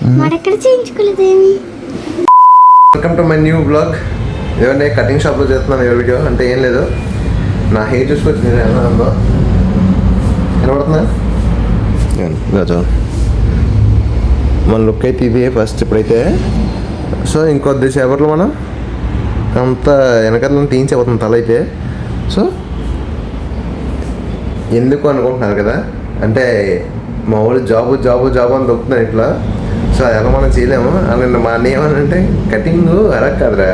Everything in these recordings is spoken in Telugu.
మరెక్కడ చేయించుకోలేదేమి. Welcome to my new blog. ఏమంటే కటింగ్ షాప్లో చేస్తున్నాను ఈ వీడియో. అంటే ఏం లేదు, నా హెయిర్ చూసుకొచ్చి నేను ఎలా ఉందో కనబడుతున్నా. మన లుక్ అయితే ఇది ఫస్ట్ ఇప్పుడైతే. సో ఇంకొద్ది సేపట్లో మనం అంతా వెనకాల తీయించబోతుంది తల అయితే. సో ఎందుకు అనుకుంటున్నారు కదా, అంటే మా వాళ్ళు జాబు అని దొక్కుతున్నాను ఇట్లా. సో అది ఎలా మనం చేయలేము అని మా అన్న ఏమనంటే, కటింగ్ అలా కాదురా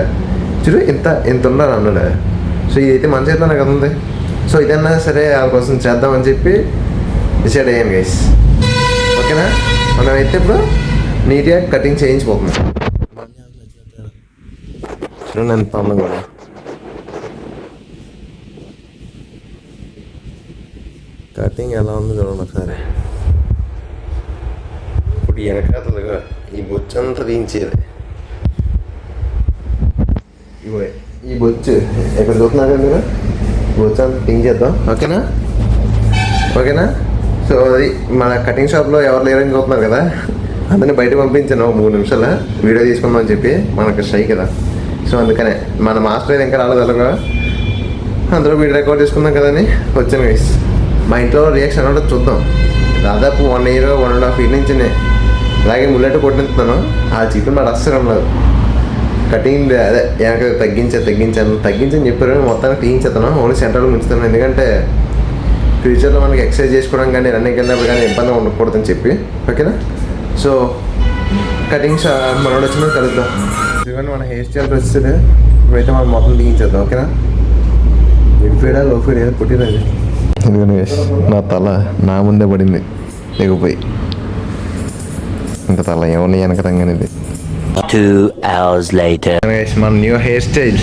చూడు ఇంత ఉండాలి అన్నాడు. సో ఇదైతే మన చేద్దాం కదా ఉంది. సో ఇదన్నా సరే వాళ్ళ కోసం చేద్దామని చెప్పి డిసైడ్ అయ్యాను గైస్. ఓకేనా, మనం అయితే ఇప్పుడు నీట్గా కటింగ్ చేయించిపోతున్నాం. చూడండి ఎంత అందంగా కూడా. కటింగ్ ఎలా ఉందో చూడండి ఒకసారి. ఇప్పుడు వెనకాతలుగా ఈ బొచ్చంతా తీయించేది. ఈ బొచ్చు ఎక్కడ చూస్తున్నారు కదా మీరు, బొచ్చు అంతా తీయించేద్దాం. ఓకేనా. సో అది మన కటింగ్ షాప్లో ఎవరు లేరని చూస్తున్నారు కదా, అందరినీ బయట పంపించాను 3 నిమిషాలు వీడియో తీసుకుందాం అని చెప్పి. మనకు షై కదా, సో అందుకనే మన మాస్టర్ ఇంకా రాలేదు. అలాగా అందరూ వీడియో రికార్డ్ చేసుకుందాం కదని వచ్చాను గైస్. మా ఇంట్లో రియాక్షన్ అంటే చూద్దాం. దాదాపు 1 year 1.5 year నుంచి ఇలాగే ముల్లెట్ కొట్టిస్తున్నాను. ఆ చికెన్ నాకు అస్సలు లేదు. కటింగ్ అదే వెనక తగ్గించని చెప్పారు. మొత్తానికి తీయించేస్తాను, ఓన్లీ సెంటర్లో ఉంచుతాను. ఎందుకంటే ఫ్యూచర్లో మనకి ఎక్సర్సైజ్ చేసుకోవడం కానీ రన్నింగ్ వెళ్ళినప్పుడు కానీ ఇబ్బంది ఉండకూడదని చెప్పి. ఓకేనా. సో కటింగ్ మనోడు వచ్చినా కలుద్దాం. ఎందుకంటే మన హెయిర్ స్టైల్ వస్తుంది. ఇప్పుడైతే మనం మొత్తం తీయించేద్దాం. ఓకేనా. మిడ్ ఫీడా లో ఫీడ్ ఏదో పుట్టినది. ఎందుకంటే నా తల నా ముందే పడింది దిగిపోయి. ఇంకా తల ఏమన్నా వెనకరంగానే ఇది. 2 hours later. మన న్యూ హెయిర్ స్టైల్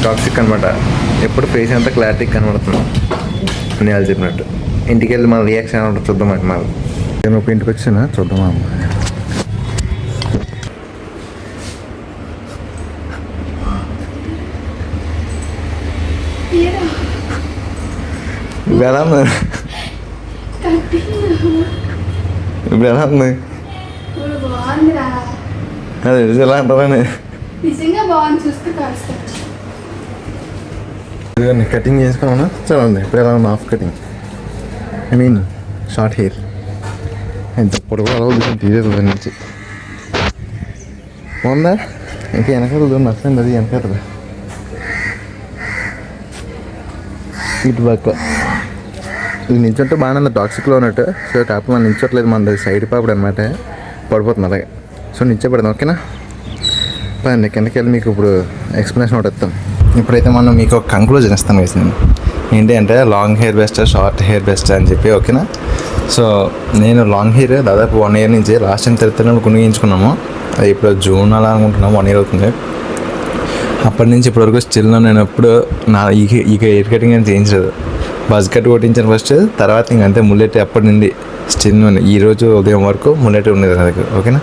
టాక్సిక్ అనమాట. ఎప్పుడు ఫేస్ అంతా క్లారిటీ కనబడుతుంది అని వాళ్ళు చెప్పినట్టు. ఇంటికి వెళ్ళి మన రియాక్షన్ ఉంటుంది చూద్దాం. మనం నేను ఇంటికి వచ్చినా చూద్దామా. ఇప్పుడు ఎలా ఉంది? అదే ఎలా అంటారని కటింగ్ చేసుకున్నాను. చూడండి ఇప్పుడు ఎలా ఉంది half cutting, I mean short hair. ఎంత పొడవు అలా తీసేది దాని నుంచి బాగుందా. ఇంకా వెనకాల నచ్చండి, అది వెనకాల ఇటు పక్క ఇది నించుంటే బాగానే ఉంది టాక్సిక్లో ఉన్నట్టు. సో కాకపోతే మనం నించోట్లేదు, మన సైడ్ పాపడు అనమాట, పడిపోతుంది అలాగే. సో నించోబడదాం. ఓకేనా. పదండి కిందకి వెళ్ళి మీకు ఇప్పుడు ఎక్స్ప్లెనేషన్ ఒకటి ఇస్తాను. ఇప్పుడైతే మనం మీకు ఒక కంక్లూజన్ ఇస్తాను వేసి నేను ఏంటి అంటే, long hair best short hair best అని చెప్పి. ఓకేనా. సో నేను లాంగ్ హెయిర్ దాదాపు 1 year నుంచి లాస్ట్ టైం తిరుత్తలో కొనిగించుకున్నాము. అది ఇప్పుడు జూన్ అలా అనుకుంటున్నాము, 1 year అవుతుంది. అప్పటి నుంచి ఇప్పటివరకు స్టిల్ నేను ఎప్పుడు నా ఈ హెయిర్ కటింగ్ అని చేయించలేదు. బజ్ కట్ కొట్టించాను ఫస్ట్, తర్వాత ఇంకంతే ముల్లెట్ ఎప్పటి నుండి స్టిల్ ఈరోజు ఉదయం వరకు ముల్లెట్ ఉండేది నాకు. ఓకేనా.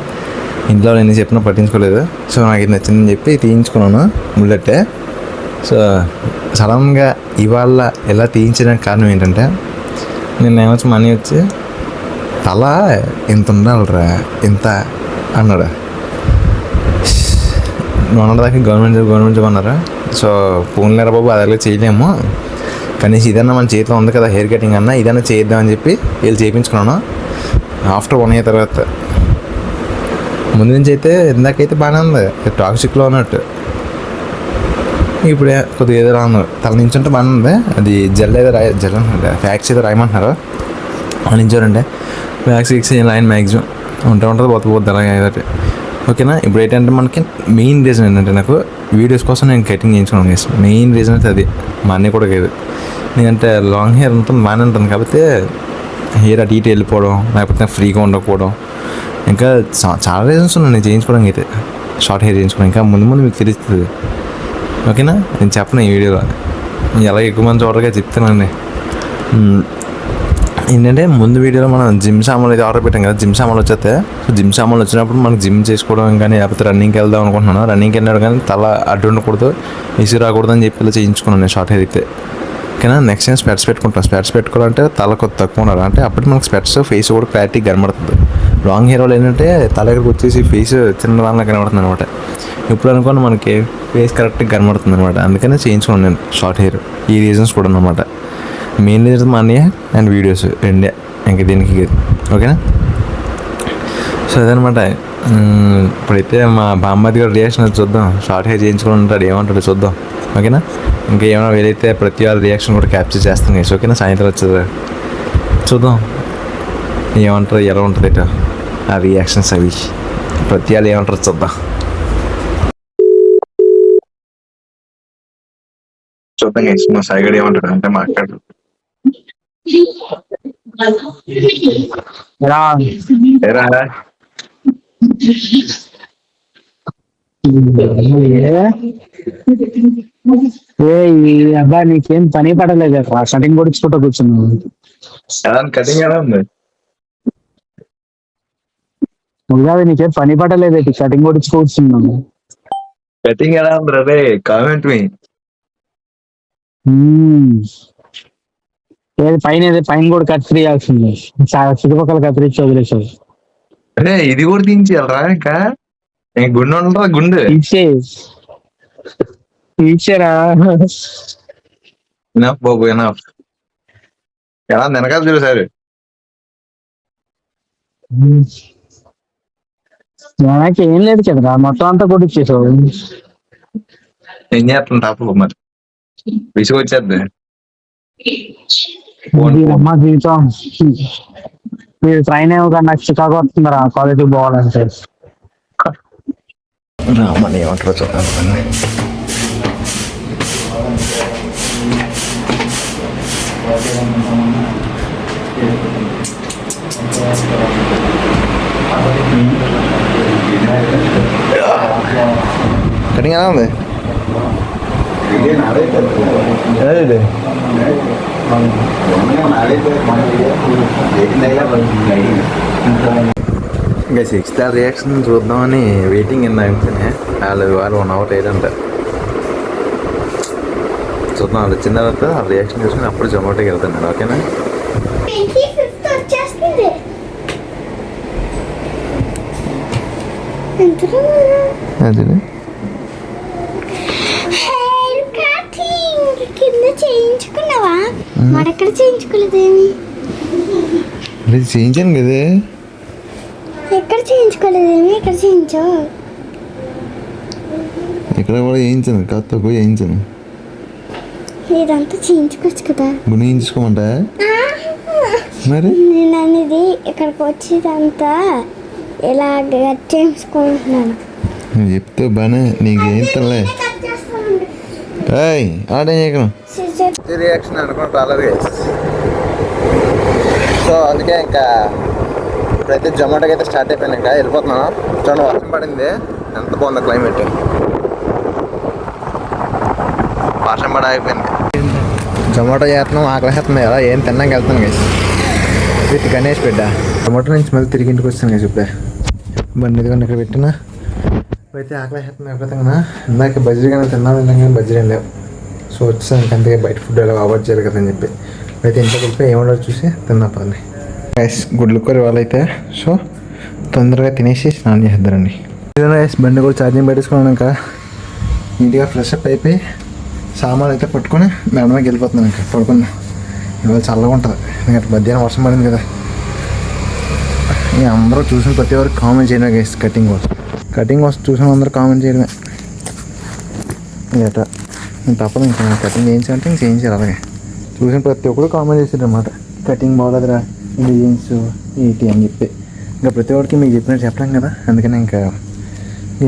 ఇంట్లో నేను చెప్పినా పట్టించుకోలేదు. సో నాకు ఇది నచ్చిందని చెప్పి తీయించుకున్నాను ముల్లెట్టే. సో సడన్గా ఇవాళ ఎలా తీయించడానికి కారణం ఏంటంటే, నిన్న ఏమొచ్చి మనీ వచ్చి తల ఇంత ఉండాలిరా ఇంత అన్నాడు. మొన్నటిదాకా గవర్నమెంట్ జాబ్ అన్నారా. సో పోన్లేరా బాబు, అదే చేయలేము, కనీసం ఇదన్నా మన చేతిలో ఉంది కదా హెయిర్ కటింగ్ అన్నా ఇదన్నా చేద్దామని చెప్పి వీళ్ళు చేయించుకున్నాను. ఆఫ్టర్ 1 year తర్వాత. ముందు నుంచి అయితే ఇందాకైతే బాగానే ఉంది, టాక్సిక్లో ఉన్నట్టు. ఇప్పుడే కొద్దిగా ఏదో రాను తల నుంచి ఉంటే బాగానే ఉంది. అది జెల్ ఫ్యాక్స్ ఏదో రాయమంటున్నారు. నించోరంటే ఫ్యాక్స్ లైన్ మ్యాక్సిమం ఉంటుంది పోతుంది అలాగే ఏదైతే. ఓకేనా. ఇప్పుడు ఏంటంటే మనకి మెయిన్ రీజన్ ఏంటంటే, నాకు వీడియోస్ కోసం నేను కటింగ్ చేయించుకున్నాను గైస్. మెయిన్ రీజన్ అయితే అది, మా అన్నీ కూడా కాదు. ఎందుకంటే లాంగ్ హెయిర్ ఉంటుంది బాగానే ఉంటుంది, కాకపోతే హెయిర్ అటు ఇటు వెళ్ళిపోవడం, లేకపోతే ఫ్రీగా ఉండకపోవడం, ఇంకా చాలా రీజన్స్ ఉన్నాయి నేను చేయించుకోవడానికి. అయితే షార్ట్ హెయిర్ చేయించుకోవడం ఇంకా ముందు మీకు తెలుస్తుంది. ఓకేనా. నేను చెప్పను ఈ వీడియోలో, ఎలా ఎక్కువ మంది చూడగా చెప్తానండి. ఏంటంటే ముందు వీడియోలో మనం జిమ్ సామాన్లు అయితే ఆర్డర్ పెట్టాం కదా, జిమ్ సామాన్లు వచ్చేస్తే. సో జిమ్ సామాన్లు వచ్చినప్పుడు మనకు జిమ్ చేసుకోవడం కానీ లేకపోతే రన్నింగ్కి వెళ్దాం అనుకుంటున్నాను. రన్నింగ్కి వెళ్ళాడు కానీ తల అడ్డు ఉండకూడదు, ఇసుకు రాకూడదు అని చెప్పి ఇలా చేయించుకున్నాను నేను షార్ట్ హెయిర్ అయితే. ఓకేనా. నెక్స్ట్ టైం స్పెట్స్ పెట్టుకుంటాం. స్పెట్స్ పెట్టుకోవాలంటే తల కొద్ది తక్కువ ఉండాలి, అంటే అప్పుడు మనకు స్పెట్స్ ఫేస్ కూడా క్లారిటీ కనబడుతుంది. లాంగ్ హెయిర్ వాళ్ళు ఏంటంటే తల దగ్గరకు వచ్చేసి ఫేస్ చిన్న దానిలో కనబడుతుంది అనమాట. ఇప్పుడు అనుకోండి మనకి ఫేస్ కరెక్ట్గా కనబడుతుంది అనమాట. అందుకనే చేయించుకోండి నేను షార్ట్ హెయిర్. ఈ రీజన్స్ కూడా అన్నమాట. మెయిన్ రీజన్ మా అన్నయ్య అండ్ వీడియోస్ రెండే, ఇంక దీనికి. ఓకేనా. సో అదనమాట. ఇప్పుడైతే మా బామ్మది గారు రియాక్షన్ చూద్దాం. షార్ట్ హెయిర్ చేయించుకొని ఉంటాడు, ఏమంటాడు చూద్దాం. ఓకేనా. ఇంకా ఏమైనా వీలైతే ప్రతి వాళ్ళ రియాక్షన్ కూడా క్యాప్చర్ చేస్తాను గైస్. ఓకేనా. సాయంత్రం వచ్చేది చూద్దాం ఏమంటారు, ఎలా ఉంటుంది ఇటు ఆ రియాక్షన్స్ అవి. ప్రతి వాళ్ళు ఏమంటారు చూద్దాం. చూద్దాం గైస్ మా సాయిగడు ఏమంటాడు అంటే మాట్లాడు. అబ్బా నీకేం పని పడలేదు కటింగ్ పొడిచుకుంటూ కూర్చున్నావు. కటింగ్ ఎలా ఉంది? ఉగాది నీకేం పని పడలేదు, కటింగ్ పొడిచుకు కూర్చున్నావు. కటింగ్ ఎలా ఉంది రే? కామెంట్ మీ. ఏది పైన కూడా కత్తిరియాల్సింది, చుట్టుపక్కల కత్తిరించి వదిలేసావు. అంటే ఇది కూడా తీయించాలరా? ఇంకా గుండె ఉండరా? గుండె ఇచ్చారా బాబు ఎనఫ్. ఎలా వెనకాల చూసారు? నాకు ఏం లేదు కదరా, మొత్తం అంతా కూడా ఇచ్చేసావు. ఏం చేస్తాను టాపు మరి విసుగు వచ్చేద్ది. అమ్మ జీవితం మీరు ట్రైన్ ఏమో నాకు చికాకు వస్తుందిరా కాలేజీకి పోవాలంటే. రామని ఏమంటారో చూద్దాం. కటింగ్ ఎలా ఉంది? ఇంకా 6th రియాక్షన్ చూద్దామని వెయిటింగ్ ఇందాకనే. వాళ్ళు 1 hour లేదంట. చూద్దాం. వాళ్ళు వచ్చిన తర్వాత ఆ రియాక్షన్ చూసుకుని అప్పుడు జొమాటోకి వెళ్తాను. ఓకేనా. అదే చేయించుకున్నావా? మరెక్కడ చేయించుకోలేదేమి? చేయించాను కదే. ఎక్కడ చేయించుకోలేదేమి? ఎక్కడ చేయించావు? ఇక్కడ కూడా చేయించాను, కాస్త తక్కువ చేయించాను. ఇదంతా చేయించుకోవచ్చు కదా. గుణి చేయించుకోమంటా మరి? నేను అనేది ఇక్కడికి వచ్చేదంతా ఇలా చేయించుకుంటున్నాను. నువ్వు చెప్తే బానే నీకేం తల్లే. ఆడేం చేయను రియాక్షన్ అనుకుని రాలేదు. సో అందుకే ఇంకా ఇప్పుడైతే జొమాటోకి అయితే స్టార్ట్ అయిపోయింది. ఇంకా వెళ్ళిపోతున్నాను. చూడండి వర్షం పడింది, ఎంత బాగుంది క్లైమేట్. వర్షం పడ అయిపోయింది. జొమాటో చేస్తున్నాం, ఆకలి వేస్తుంది కదా. ఏం తిన్నాక వెళ్తాను గైస్ విత్ గణేష్ బిడ్డ. జొమాటో నుంచి మళ్ళీ తిరిగి ఇంటికి వస్తాను గైస్. ఇప్పుడే బండి ఎదుగుండి ఇక్కడ పెట్టినా అయితే ఆకలి వేస్తుంది అయిపోతాం కదా. ఇందాక బజ్జీ కానీ తిన్నాను, కానీ బజ్జీ ఏం లేవు. సో వచ్చేసాను. అంతగా బయట ఫుడ్ ఎలా అవాయిడ్ చేయాలి కదా అని చెప్పి అయితే ఇంట్లో వెళ్ళిపోయి ఏమన్నా చూసి తిన్నా పని గైస్. గుడ్లు కూర వాళ్ళైతే సో తొందరగా తినేసి స్నానం చేద్దారండి. గైస్ బండి కూడా ఛార్జింగ్ పెట్టేసుకున్నాను. ఇంకా నీట్గా ఫ్రెష్ అప్ అయిపోయి సామాన్లు అయితే పట్టుకొని మేడమకి వెళ్ళిపోతున్నాను. ఇంకా పడుకున్నా. ఇవాళ చల్లగా ఉంటుంది, ఎందుకంటే మధ్యాహ్నం వర్షం పడింది కదా. అందరూ చూసిన ప్రతి ఒక్కరు కామెంట్ చేయడమే గైస్. కటింగ్ కోసం చూసిన అందరూ కామెంట్ చేయడమే. గట తప్పదు. ఇంకా కటింగ్ చేయించాలంటే ఇంక చేయించాలి. అలాగే చూసిన ప్రతి ఒక్కరు కామెంట్ చేసారు అనమాట, కటింగ్ బాగోలేదురా, ఇది చేయించు ఏంటి అని చెప్పి. ఇంకా ప్రతి ఒక్కరికి మీకు చెప్పినట్టు చెప్పలేం కదా. అందుకని ఇంకా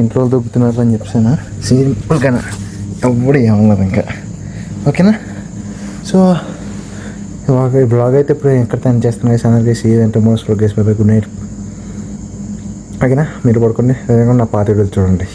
ఇంట్లో దొబ్బుతున్నారు అని చెప్పాను. సింపుల్గానే ఎప్పుడు ఏమన్నది ఇంకా. ఓకేనా. సో ఈ బ్లాగ్ అయితే ఇప్పుడు ఎక్కడ తను చేస్తున్నాయి ఛానల్ చేసి ఏదంటే మోస్ట్ ప్రోగ్రెస్. Good night. ఓకేనా. మీరు పడుకోండి, లేదంటే నా పాత వీడియోలు చూడండి.